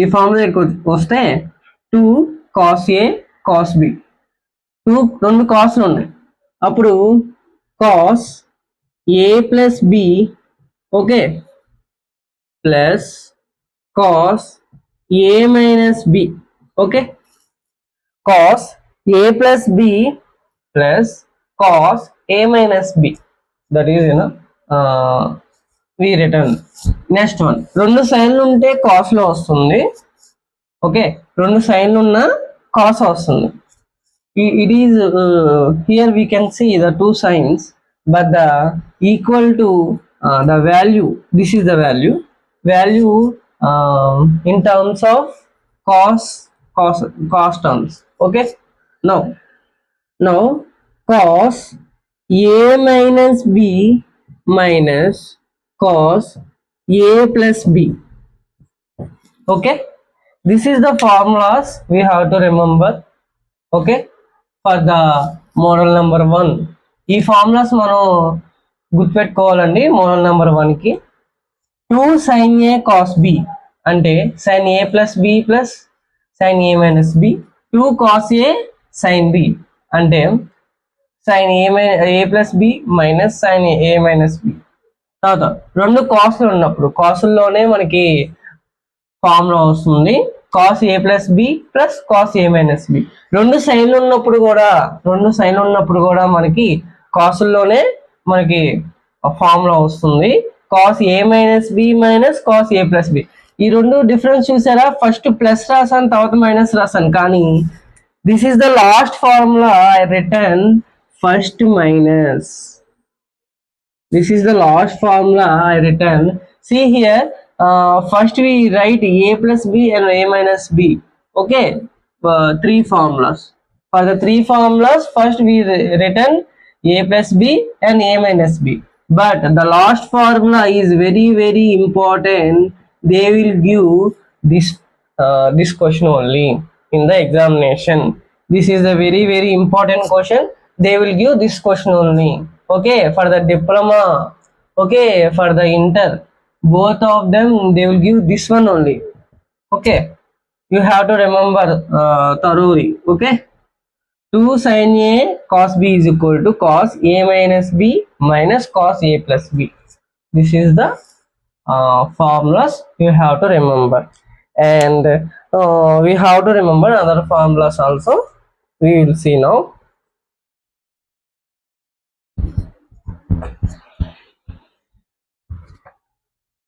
ఈ ఫార్ములా వస్తే 2 cos A cos B, రెండు కాస్లు ఉన్నాయి. అప్పుడు cos A plus B, okay, plus cos A minus B, okay, cos A plus B plus cos A minus B, that is we return. Next one, రెండు సైన్లు ఉంటే cos లో వస్తుంది, okay, రెండు సైన్లు ఉన్న cos వస్తుంది. It is here we can see the two signs, but the equal to the value, this is the value in terms of cos terms, okay. Now cos A minus B minus cos A plus B, okay, this is the formulas we have to remember, okay, for the model number 1. ఈ formulas మనం గుర్తుపెట్టుకోవాలండి. Model number 1 కి 2 sin A cos B అంటే sin A plus B plus sin A minus B, 2 cos A sin B అంటే sin A plus B minus sin A minus B. తర్వాత రెండు కాసులు ఉన్నప్పుడు కాసుల్లోనే మనకి ఫార్ములా వస్తుంది cos A plus B plus cos A minus B. రెండు సైన్లు ఉన్నప్పుడు కూడా మనకి కాసుల్లోనే మనకి ఫార్ములా వస్తుంది cos A minus B minus cos A plus B. ఈ రెండు డిఫరెన్స్ చూసారా, ఫస్ట్ ప్లస్ రాసాను తర్వాత మైనస్ రాసాను, కానీ this is the last formula I return first minus. This is the last formula I written. See here, first we write A plus B and A minus B, okay, 3 formulas. For the 3 formulas, first we written A plus B and A minus B, but the last formula is very very important. They will give this question only in the examination. This is a very very important question. They will give this question only, okay, for the diploma, okay, for the inter, both of them they will give this one only, okay. You have to remember thoroughly, okay. 2 sin A cos B is equal to cos A minus B minus cos A plus B. This is the formulas you have to remember, and we have to remember other formulas also. We will see now.